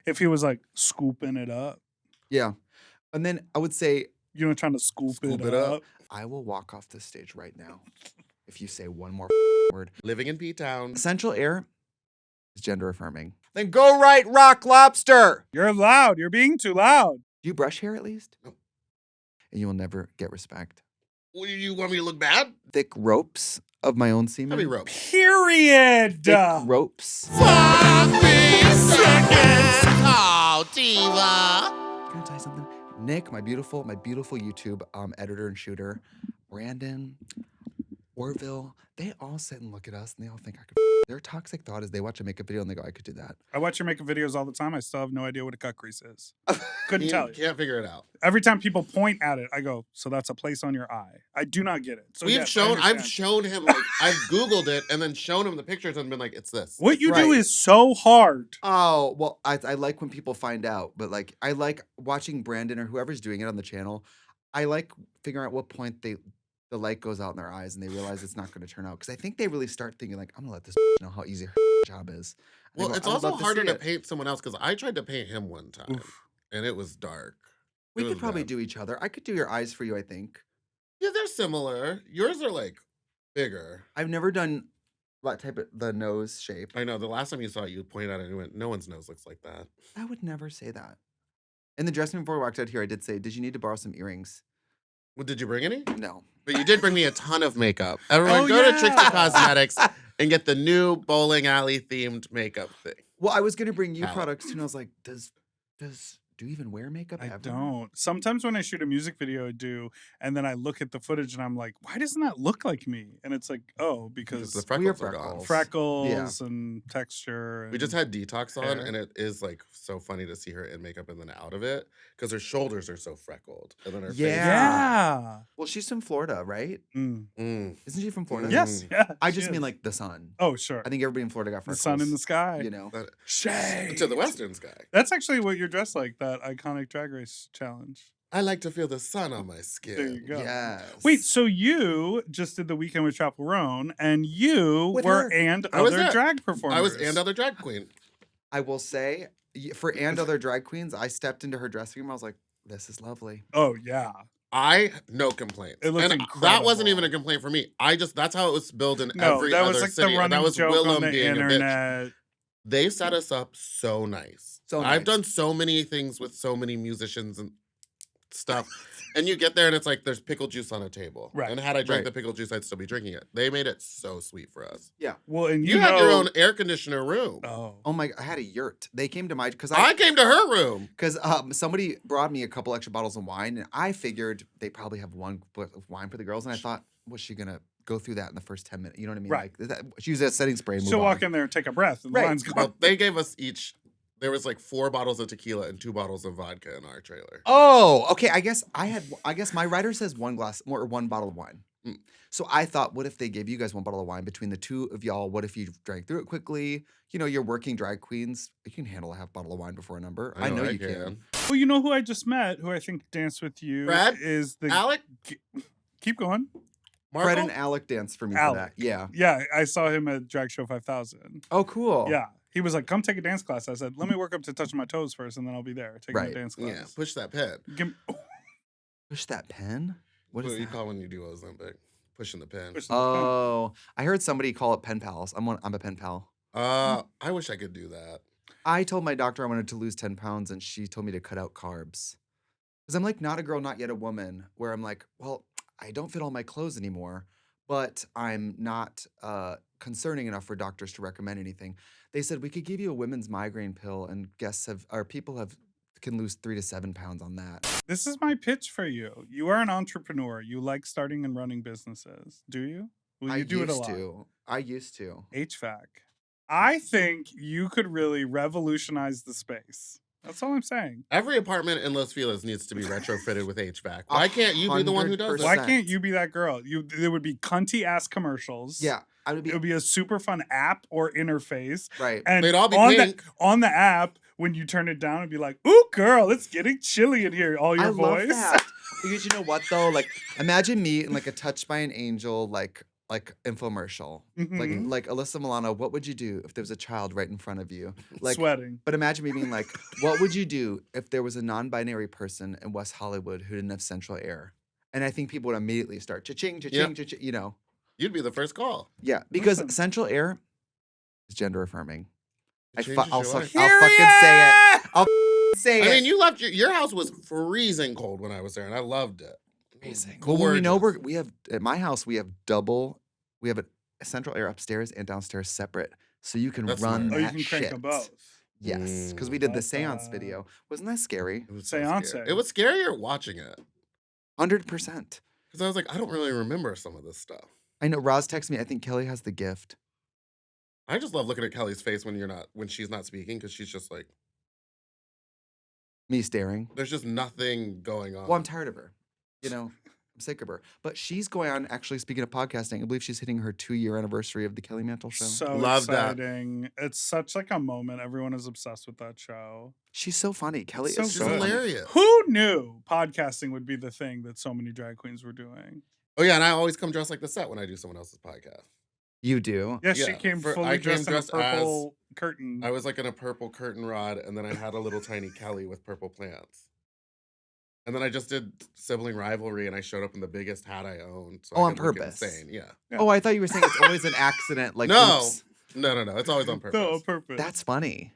If he was like scooping it up. Yeah. And then I would say, Trying to scoop it up. I will walk off this stage right now if you say one more word. Living in P-Town. Essential air is gender affirming. Then go right, Rock Lobster. You're loud. You're being too loud. Do you brush hair at least? No. And you will never get respect. Well, you want me to look bad? Thick ropes of my own semen. Heavy rope. Period. Thick ropes. Sloppy seconds. Oh, diva. Can I tell you something? Nick, my beautiful YouTube editor and shooter, Brandon, Orville, they all sit and look at us and they all think I could. Their toxic thought is they watch a makeup video and they go, I could do that. I watch your makeup videos all the time. I still have no idea what a cut crease is. Couldn't tell you. Can't figure it out. Every time people point at it, I go, so that's a place on your eye. I do not get it. So I've shown him, like, I've Googled it and then shown him the pictures and been like, it's this. What you do is so hard. Oh, well, I like when people find out, but like, I like watching Brandon or whoever's doing it on the channel. I like figuring out what point the light goes out in their eyes and they realize it's not going to turn out. Because I think they really start thinking like, I'm going to let this know how easy her job is. And Well, go, it's also harder to paint someone else because I tried to paint him one time. Oof. And it was dark. We could probably do each other. I could do your eyes for you, I think. Yeah, they're similar. Yours are like bigger. I've never done what type of the nose shape. I know. The last time you saw it, you pointed at it and you went, no one's nose looks like that. I would never say that. In the dressing room before we walked out here, I did say, did you need to borrow some earrings? Well, did you bring any? No. But you did bring me a ton of makeup. Everyone, go to Trixie Cosmetics and get the new bowling alley themed makeup thing. Well, I was going to bring you products too, and I was like, do you even wear makeup ever? I don't. Sometimes when I shoot a music video, I do, and then I look at the footage and I'm like, why doesn't that look like me? And it's like, oh, because the freckles are gone. Freckles and texture. And we just had Detox on, hair. and it is like so funny to see her in makeup and then out of it because her shoulders are so freckled, and then her face. Yeah. Well, she's from Florida, right? Isn't she from Florida? Yes. Yeah. I just mean like the sun. Oh, sure. I think everybody in Florida got The freckles. sun in the sky. You know. Shade. To the western sky. That's actually what you're dressed like, that iconic Drag Race challenge. I like to feel the sun on my skin. There you go. Yes. Wait, so you just did the weekend with Chappell Roan, and you With were her. and I was other there. drag performers. I was and other drag queen. I will say, for and other drag queens, I stepped into her dressing room. I was like, this is lovely. Oh, yeah. No complaints. It looked and incredible. that wasn't even a complaint for me. That's how it was billed in every that other was like city. the running That was joke Willem on the being a bitch. internet. They set us up so nice. So nice. I've done so many things with so many musicians and stuff. And you get there and it's like there's pickle juice on a table. Right. And had I drank the pickle juice, I'd still be drinking it. They made it so sweet for us. Yeah. Well, and You had your own air conditioner room. Oh my! I had a yurt. They came to my because I came to her room because somebody brought me a couple extra bottles of wine, and I figured they probably have one wine for the girls, and I thought, was she gonna go through that in the first 10 minutes? You know what I mean? Right. Like she used a setting spray. And She'll move walk on. in there and take a breath, and the line's gone. Well, they gave us each. There was like 4 bottles of tequila and 2 bottles of vodka in our trailer. Oh, okay. I guess my writer says one bottle of wine. So I thought, what if they gave you guys 1 bottle of wine between the two of y'all? What if you drank through it quickly? You know, you're working drag queens. You can handle a half bottle of wine before a number. I know you can. Well, you know who I just met, who I think danced with you? Brad? Is the Alec? Keep going. Fred and Alec danced for me for that. Yeah. Yeah, I saw him at Drag Show 5000. Oh, cool. Yeah. He was like, come take a dance class. I said, let me work up to touching my toes first, and then I'll be there taking a dance class. Yeah, push that pen. Push that pen? What is you that? call when you do Ozempic? Pushing the pen. Oh, I heard somebody call it pen pals. I'm a pen pal. I wish I could do that. I told my doctor I wanted to lose 10 pounds, and she told me to cut out carbs. Because I'm like not a girl, not yet a woman, where I'm like, well, I don't fit all my clothes anymore, but I'm not concerning enough for doctors to recommend anything. They said we could give you a women's migraine pill, and people can lose 3 to 7 pounds on that. This is my pitch for you. You are an entrepreneur. You like starting and running businesses. Do you? Well, you do it a lot. I used to. HVAC. I think you could really revolutionize the space. That's all I'm saying. Every apartment in Los Feliz needs to be retrofitted with HVAC. Why can't you be the one who does it? Why can't you be that girl? There would be cunty ass commercials. Yeah. It would be a super fun app or interface. Right. And they'd all be pink. On the app, when you turn it down, it'd be like, ooh, girl, it's getting chilly in here. All your voice. Love that. Because you know what, though? Like, imagine me in like a Touched by an Angel, like like infomercial. Mhm. Like Alyssa Milano, what would you do if there was a child right in front of you? Like, Sweating. but imagine me being like, what would you do if there was a non-binary person in West Hollywood who didn't have central air? And I think people would immediately start cha-ching, cha-ching, Yep. cha-ching, you know. You'd be the first call. Yeah, because Listen. central air is gender affirming. It changes I'll your life. fucking say it. I'll say I it. mean, you left your house was freezing cold when I was there, and I loved it. Amazing. Well, when we know Gorgeous. we have at my house, we have a central air upstairs and downstairs separate, so you can That's run smart. Oh, you that can crank shit. them both. Yes, because we did the Love seance that. video. Wasn't that scary? It was so Seance. scary. It was scarier watching it 100%. because I was like, I don't really remember some of this stuff. I know. Roz texted me. I think Kelly has the gift. I just love looking at Kelly's face when she's not speaking because she's just like, Me staring. there's just nothing going on. Well, I'm tired of her. You know, I'm sick of her. But she's going on. Actually, speaking of podcasting, I believe she's hitting her 2-year anniversary of the Kelly Mantle show. So Love that. exciting. It's such like a moment. Everyone is obsessed with that show. She's so funny. Kelly So is She's so good. funny. hilarious. Who knew podcasting would be the thing that so many drag queens were doing? Oh yeah, and I always come dressed like the set when I do someone else's podcast. You do. Yeah, she Yeah, came I fully came dressed in a dressed as- purple curtain. I was like in a purple curtain rod, and then I had a little tiny Kelly with purple plants. And then I just did sibling rivalry, and I showed up in the biggest hat I owned. So Oh, I on could look purpose. Insane, yeah. Yeah. Oh, I thought you were saying it's always an accident. Like, No. oops. No, it's always on purpose. No, on purpose. That's funny.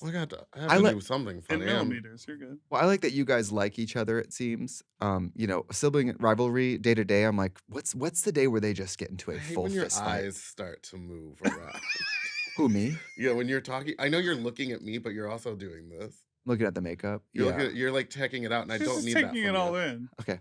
Well, I have to I let- do something in funny. millimeters. You're good. Well, I like that you guys like each other, it seems. You know, sibling rivalry day to day. I'm like, what's the day where they just get into I a hate full when your fist fight? eyes start to move around. Who, me? Yeah, when you're talking, I know you're looking at me, but you're also doing this. Looking at the makeup. You're Yeah. you're like checking it out, and I She's don't just need that taking from it all you. in. Okay.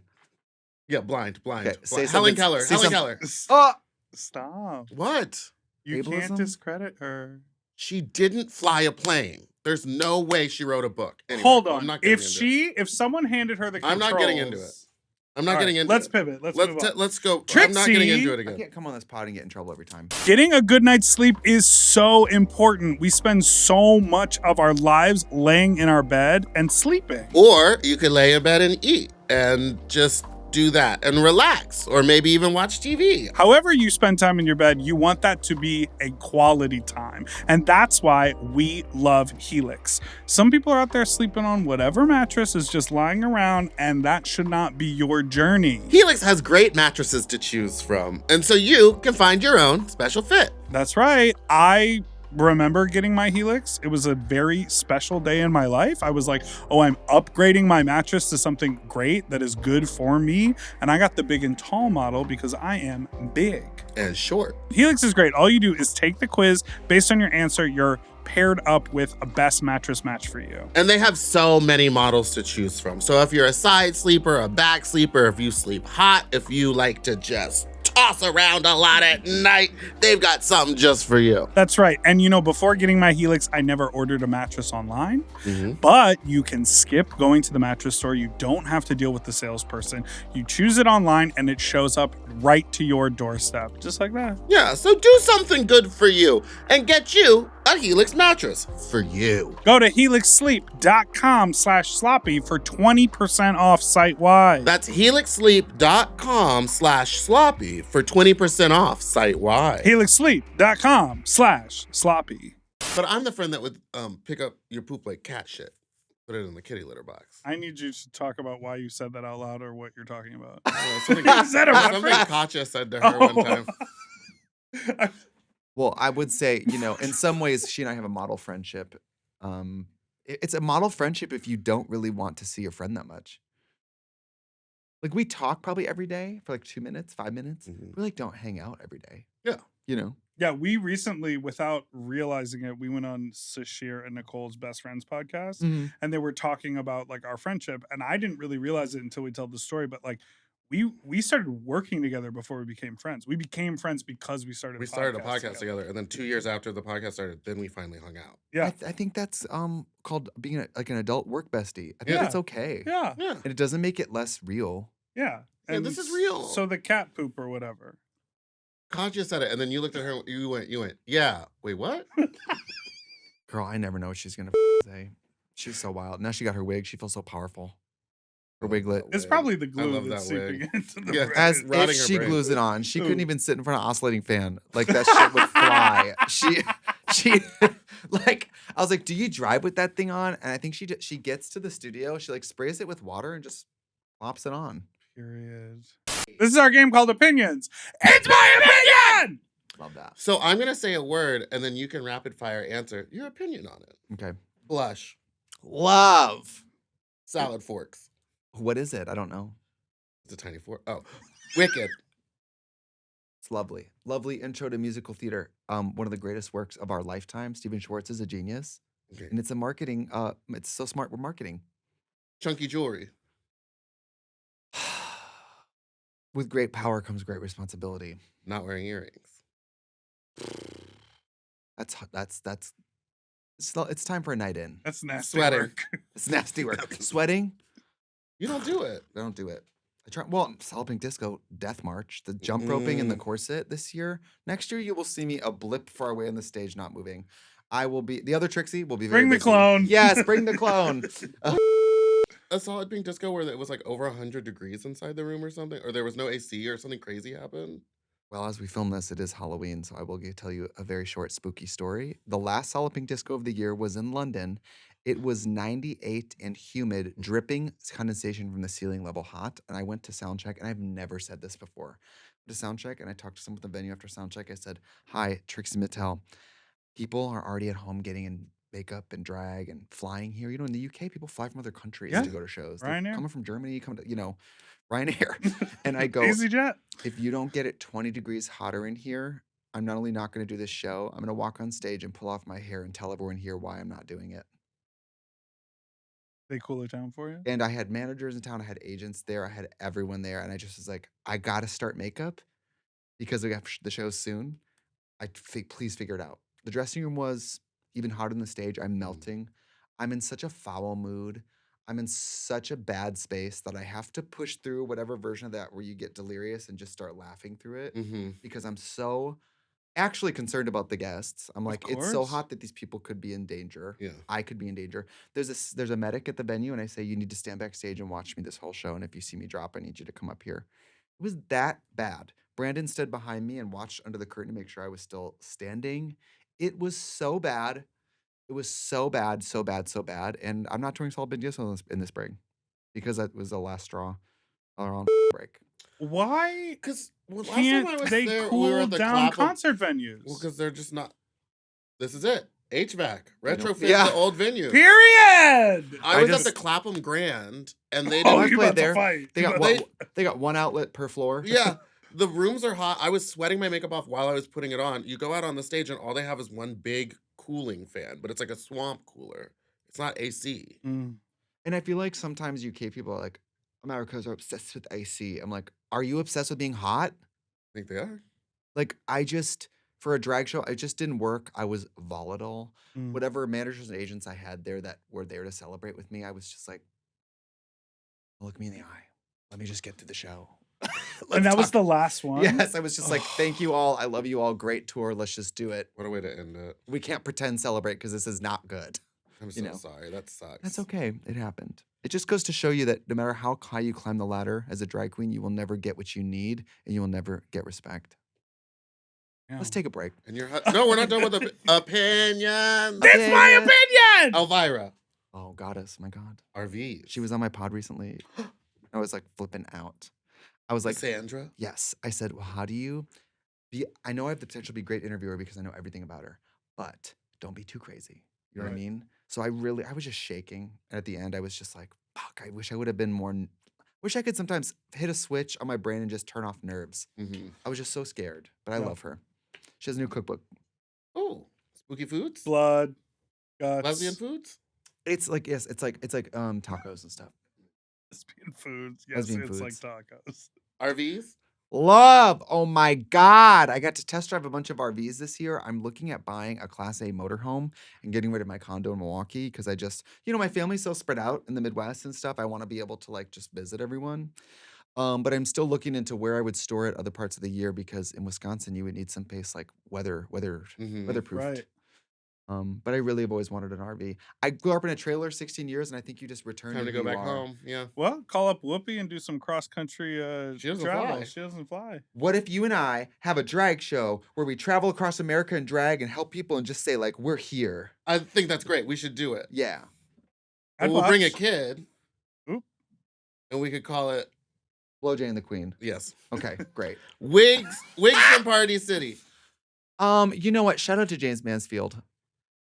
Yeah, blind. Okay, say Helen something- Keller. say Helen something- Keller. Oh! Stop. What? You can't Ableism? discredit her. She didn't fly a plane. There's no way she wrote a book. Anyway, Hold I'm on. not getting If into it. if someone handed her the I'm controls, not getting into it. I'm not All getting right, into let's it. pivot. Let's move on. Let's go. I'm not getting Trixie! into it I again. can't come on this pod and get in trouble every time. Getting a good night's sleep is so important. We spend so much of our lives laying in our bed and sleeping. Or you could lay in bed and eat and just do that and relax, or maybe even watch TV. However you spend time in your bed, you want that to be a quality time. And that's why we love Helix. Some people are out there sleeping on whatever mattress is just lying around, and that should not be your journey. Helix has great mattresses to choose from, and so you can find your own special fit. That's right. I remember getting my Helix. It was a very special day in my life. I was like, oh, I'm upgrading my mattress to something great that is good for me. And I got the big and tall model because I am big. And short. Helix is great. All you do is take the quiz. Based on your answer, you're paired up with a best mattress match for you. And they have so many models to choose from. So if you're a side sleeper, a back sleeper, if you sleep hot, if you like to just toss around a lot at night, they've got something just for you. That's right. And you know, before getting my Helix, I never ordered a mattress online, Mm-hmm. but you can skip going to the mattress store. You don't have to deal with the salesperson. You choose it online and it shows up right to your doorstep, just like that. Yeah, so do something good for you and get you a Helix mattress for you. Go to helixsleep.com/sloppy for 20% off site-wide. That's helixsleep.com/sloppy for 20% off site-wide. helixsleep.com/sloppy. But I'm the friend that would pick up your poop like cat shit, put it in the kitty litter box. I need you to talk about why you said that out loud or what you're talking about. Something, Is that a something reference? Katya said to her one time. Well, I would say, you know, in some ways, she and I have a model friendship. It's a model friendship if you don't really want to see your friend that much. Like, we talk probably every day for like 2 minutes, 5 minutes. Mhm. We like don't hang out every day. Yeah. You know? Yeah, we recently, without realizing it, we went on Sashir and Nicole's Best Friends podcast, and they were talking about like our friendship, and I didn't really realize it until we told the story, but like we started working together before we became friends. We became friends because we started. We started a podcast together, and then 2 years after the podcast started, then we finally hung out. Yeah, I think that's called being like an adult work bestie. I think Yeah. that's okay. yeah, Yeah. And it doesn't make it less real. yeah. Yeah, this is real. So the cat poop or whatever. Katya said it, and then you looked at her, you went, yeah. Wait, what? Girl, I never know what she's gonna say. She's so wild. Now she got her wig. She feels so powerful. or wiglet. It's probably the glue love that's that wig. seeping into the Yeah, braid. As if rotting her she brain. glues it on, she couldn't Ooh. even sit in front of an oscillating fan. Like that shit would fly. She like I was like, "Do you drive with that thing on?" And I think she gets to the studio, she like sprays it with water and just plops it on. Period. This is our game called Opinions. It's my opinion! Love that. So I'm gonna say a word, and then you can rapid fire answer your opinion on it. Okay. Blush. Love. Salad forks. What is it? I don't know. It's a tiny fork. Oh, Wicked. It's lovely. Lovely intro to musical theater. One of the greatest works of our lifetime. Stephen Schwartz is a genius. Okay. And it's a marketing, it's so smart with marketing. Chunky jewelry. With great power comes great responsibility. Not wearing earrings. It's time for a night in. That's nasty Sweating. work. It's nasty work. Sweating? You don't do it. I don't do it. I try. Well, Solid Pink Disco, Death March, the jump roping and the corset this year. Next year, you will see me a blip far away on the stage, not moving. I will be the other Trixie. Will be very Bring the busy. clone. Yes, bring the clone. A Solid Pink Disco where it was like over 100 degrees inside the room or something, or there was no AC or something crazy happened. Well, as we film this, it is Halloween, so I will tell you a very short, spooky story. The last Solid Pink Disco of the year was in London. It was 98 and humid, dripping condensation from the ceiling level hot. And I went to soundcheck, and I've never said this before. To soundcheck, and I talked to someone at the venue after soundcheck. I said, "Hi, Trixie Mattel. People are already at home getting in makeup and drag and flying here. You know, in the UK, people fly from other countries Yeah. to go to shows. They're Ryanair. coming from Germany, coming to, Ryanair." And I go, EasyJet. "If you don't get it 20 degrees hotter in here, I'm not only not going to do this show, I'm going to walk on stage and pull off my hair and tell everyone here why I'm not doing it." They cool it down for you. And I had managers in town, I had agents there, I had everyone there, and I just was like, "I got to start makeup because we got the show soon. Please figure it out." The dressing room was even hotter than the stage. I'm melting. I'm in such a foul mood. I'm in such a bad space that I have to push through whatever version of that where you get delirious and just start laughing through it Mm-hmm. because I'm so actually concerned about the guests. I'm like, it's so course. hot that these people could be in danger. Yeah. I could be in danger. There's a medic at the venue, and I say, "You need to stand backstage and watch me this whole show. And if you see me drop, I need you to come up here." It was that bad. Brandon stood behind me and watched under the curtain to make sure I was still standing. It was so bad. It was so bad, so bad, so bad. And I'm not touring Solid Pink Disco in this break because that was the last straw around break. Why Because last time can't I was they there, cool we were at the down Clapham. concert venues? Well, because they're just not. This is it. HVAC. Retrofit Yeah. the old venue. Period. I was just- at the Clapham Grand, and they Oh, didn't. you played about there. to fight. They You got about one, they got one outlet per floor. Yeah, the rooms are hot. I was sweating my makeup off while I was putting it on. You go out on the stage, and all they have is one big cooling fan, but it's like a swamp cooler. It's not AC. Mm. And I feel like sometimes UK people are like, Americans are obsessed with AC. I'm like, are you obsessed with being hot? I think they are. Like, for a drag show, it just didn't work. I was volatile. Mm. Whatever managers and agents I had there that were there to celebrate with me, I was just like, look me in the eye. Let me just get through the show. And that was the last one. Yes, I was just like, thank you all. I love you all. Great tour. Let's just do it. What a way to end it. We can't pretend celebrate because this is not good. I'm You so know. sorry. That sucks. That's okay. It happened. It just goes to show you that no matter how high you climb the ladder as a drag queen, you will never get what you need and you will never get respect. Yeah. Let's take a break. And you're no, we're not done with opinions. It's my opinion. Elvira. Oh, goddess. My God. RVs. She was on my pod recently. I was like flipping out. I was like, Sandra. yes. I said, well, how do you be? I know I have the potential to be a great interviewer because I know everything about her, but don't be too crazy. You know what I Right. mean? So I was just shaking. And at the end, I was just like, fuck, I wish I would have been more, wish I could sometimes hit a switch on my brain and just turn off nerves. Mm-hmm. I was just so scared, but I Yeah. love her. She has a new cookbook. Oh, spooky foods. Blood. Guts. Lesbian foods. It's like, yes, it's like tacos and stuff. Lesbian foods. Yes, Lesbian it's foods. like tacos. RVs. Love. Oh my God. I got to test drive a bunch of RVs this year. I'm looking at buying a Class A motorhome and getting rid of my condo in Milwaukee because I just, my family's so spread out in the Midwest and stuff. I want to be able to like just visit everyone. But I'm still looking into where I would store it other parts of the year because in Wisconsin, you would need some place like weatherproofed. Mm-hmm. Weatherproofed. Right. But I really have always wanted an RV. I grew up in a trailer 16 years, and I think you just return Time to who go you back are. home. Yeah. Well, call up Whoopi and do some cross-country She doesn't travel. fly. She doesn't fly. What if you and I have a drag show where we travel across America in drag and help people and just say, like, we're here? I think that's great. We should do it. Yeah. I'd And we'll bring a watch. kid. Oop. And we could call it, Blow Jane the Queen. yes, Okay, great. Wigs from Party City. You know what? Shout out to James Mansfield.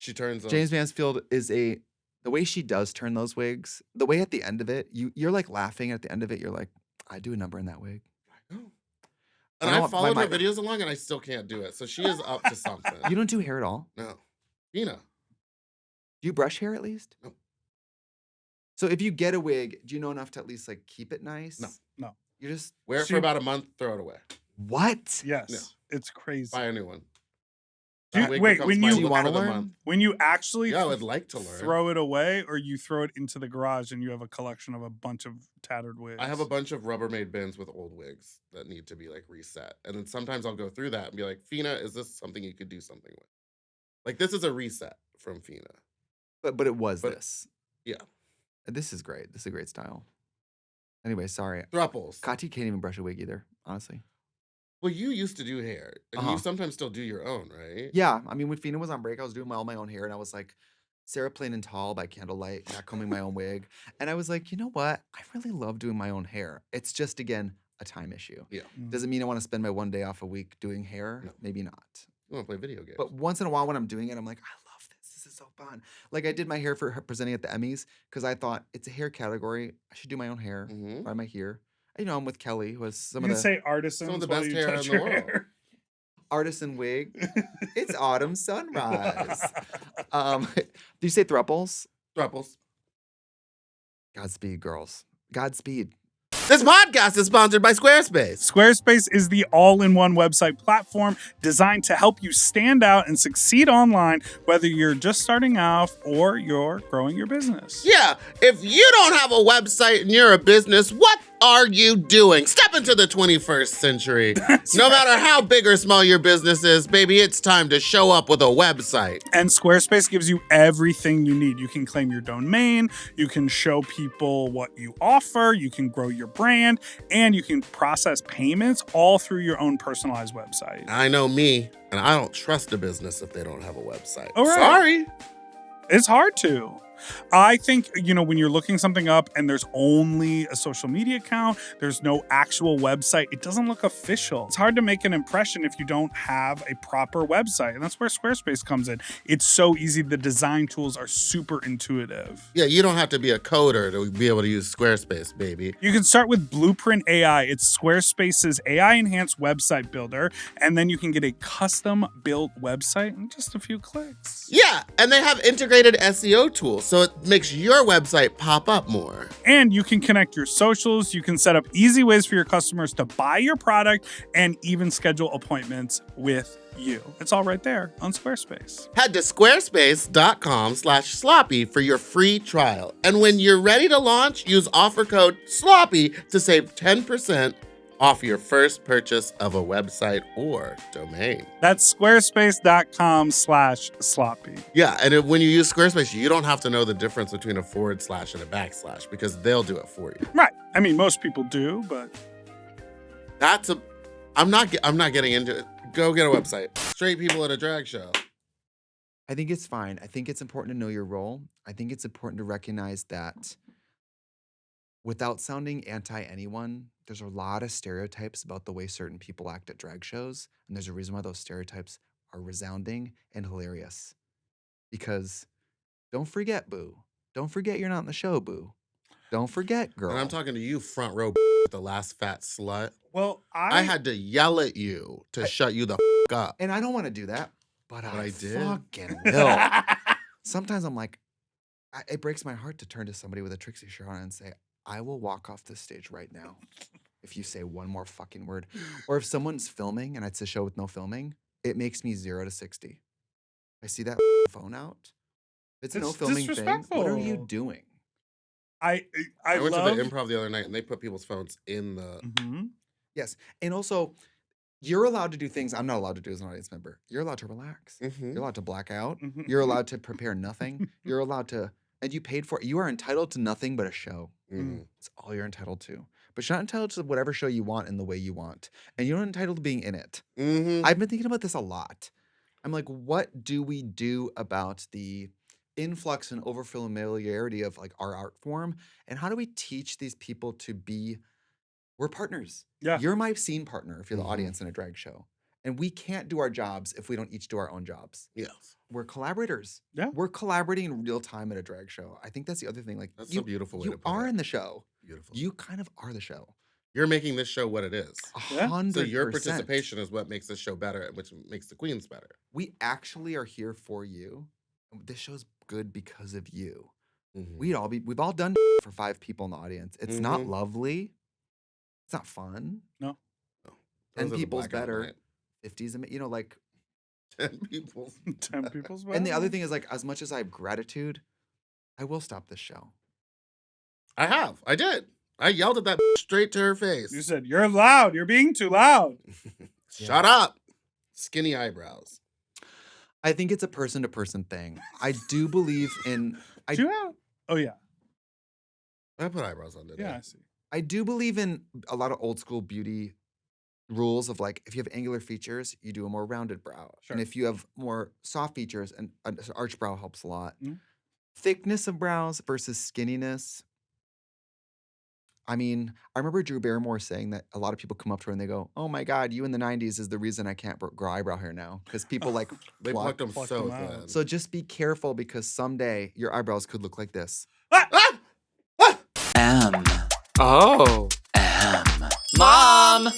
She turns on. James Mansfield is the way she does turn those wigs, the way at the end of it, you're like laughing at the end of it. You're like, I do a number in that wig. Oh. I And don't I want followed my her videos along and I still can't do it. So she is up to something. You don't do hair at all? No. Tina. Do you brush hair at least? No. So if you get a wig, do you know enough to at least like keep it nice? No. You just Wear it for about a month, throw it away. what? Yes, No. it's crazy. Buy a new one. Do you- That wig wait, becomes when my you- Do you look wanna for the learn? month. When you actually Yeah, I would like to learn. throw it away, or you throw it into the garage and you have a collection of a bunch of tattered wigs. I have a bunch of Rubbermaid bins with old wigs that need to be like reset. And then sometimes I'll go through that and be like, Fina, is this something you could do something with? Like this is a reset from Fina. But it was But- this. Yeah. This is great. This is a great style. Anyway, sorry. Thruples. Kati can't even brush a wig either, honestly. Well, you used to do hair. And Uh-huh. you sometimes still do your own, right? Yeah, I mean, when Fina was on break, I was doing all my own hair, and I was like, Sarah Plain and Tall by Candlelight, combing my own wig. And I was like, you know what? I really love doing my own hair. It's just, again, a time issue. Yeah. Does it mean I want to spend my one day off a week doing hair? No. Maybe not. You want to play video games. But once in a while when I'm doing it, I'm like, I love this. This is so fun. Like I did my hair for presenting at the Emmys because I thought it's a hair category. I should do my own hair. Mhm. Why am I here? You know, I'm with Kelly, who has some You of can the say artisans some of the while best you hair touch in the your world. hair. artisan wig. It's autumn sunrise. Do you say thruples? Thruples. Godspeed, girls. Godspeed. This podcast is sponsored by Squarespace. Squarespace is the all-in-one website platform designed to help you stand out and succeed online, whether you're just starting out or you're growing your business. Yeah, if you don't have a website and you're a business, what are you doing? Step into the 21st century. No matter how big or small your business is, baby, it's time to show up with a website. And Squarespace gives you everything you need. You can claim your domain, you can show people what you offer, you can grow your brand, and you can process payments all through your own personalized website. I know me, and I don't trust a business if they don't have a website. All right. Sorry. It's hard to. I think, when you're looking something up and there's only a social media account, there's no actual website, it doesn't look official. It's hard to make an impression if you don't have a proper website. And that's where Squarespace comes in. It's so easy. The design tools are super intuitive. Yeah, you don't have to be a coder to be able to use Squarespace, baby. You can start with Blueprint AI. It's Squarespace's AI-enhanced website builder. And then you can get a custom-built website in just a few clicks. Yeah, and they have integrated SEO tools, so it makes your website pop up more. And you can connect your socials. You can set up easy ways for your customers to buy your product and even schedule appointments with you. It's all right there on Squarespace. Head to squarespace.com/sloppy for your free trial. And when you're ready to launch, use offer code SLOPPY to save 10% off your first purchase of a website or domain. That's squarespace.com/sloppy. Yeah, and when you use Squarespace, you don't have to know the difference between a / and a backslash because they'll do it for you. Right. I mean, most people do, but I'm not getting into it. Go get a website. Straight people at a drag show. I think it's fine. I think it's important to know your role. I think it's important to recognize that without sounding anti anyone, there's a lot of stereotypes about the way certain people act at drag shows. And there's a reason why those stereotypes are resounding and hilarious. Because don't forget, boo. Don't forget you're not in the show, boo. Don't forget, girl. And I'm talking to you, front row, the last fat slut. well, I had to yell at you to shut you the up. And I don't want to do that, but I did. fucking will. Sometimes I'm like, it breaks my heart to turn to somebody with a Trixie shirt on and say, I will walk off this stage right now if you say one more fucking word. Or if someone's filming and it's a show with no filming, it makes me 0 to 60. I see that phone out. It's a no It's filming thing. What are you disrespectful. doing? I I went love to the improv the other night and they put people's phones in the. Mhm. Yes. And also, You're allowed to do things I'm not allowed to do as an audience member. You're allowed to relax. Mhm. You're allowed to black out. Mhm. You're allowed to prepare nothing. You're allowed to, and you paid for it. You are entitled to nothing but a show. Mhm. It's all you're entitled to. But you're not entitled to whatever show you want in the way you want. And you're not entitled to being in it. Mhm. I've been thinking about this a lot. I'm like, what do we do about the influx and overfamiliarity of like our art form? And how do we teach these people to be, we're partners. Yeah. You're my scene partner if you're the Mhm. audience in a drag show. And we can't do our jobs if we don't each do our own jobs. Yes. We're collaborators. Yeah. We're collaborating in real time at a drag show. I think that's the other thing. Like That's you, a beautiful way you to put are it. in the show. Beautiful. You kind of are the show. You're making this show what it is. 100%. So your participation is what makes this show better, which makes the queens better. We actually are here for you. This show's good because of you. Mhm. We've all done for 5 people in the audience. It's not Mhm. lovely. It's not fun. No. Those 10 are the people's blackout better. night. 50's, like. 10 people. 10 people's And the other better? thing is, like, as much as I have gratitude, I will stop this show. I have. I did. I yelled at that straight to her face. You said, you're loud. You're being too loud. Shut up. Skinny eyebrows. I think it's a person-to-person thing. I do believe in. Do you have? Oh, yeah. I put eyebrows on today. Yeah, I see. I do believe in a lot of old school beauty rules of like if you have angular features, you do a more rounded brow. Sure. And if you have more soft features, and an arch brow helps a lot. Mhm. Thickness of brows versus skinniness. I mean, I remember Drew Barrymore saying that a lot of people come up to her and they go, "Oh my God, you in the 90s is the reason I can't grow eyebrow hair now." Because people like They pluck. plucked them Plucked so them out. thin. So just be careful because someday your eyebrows could look like this. Ah! Ah! M. Oh. M. Mom!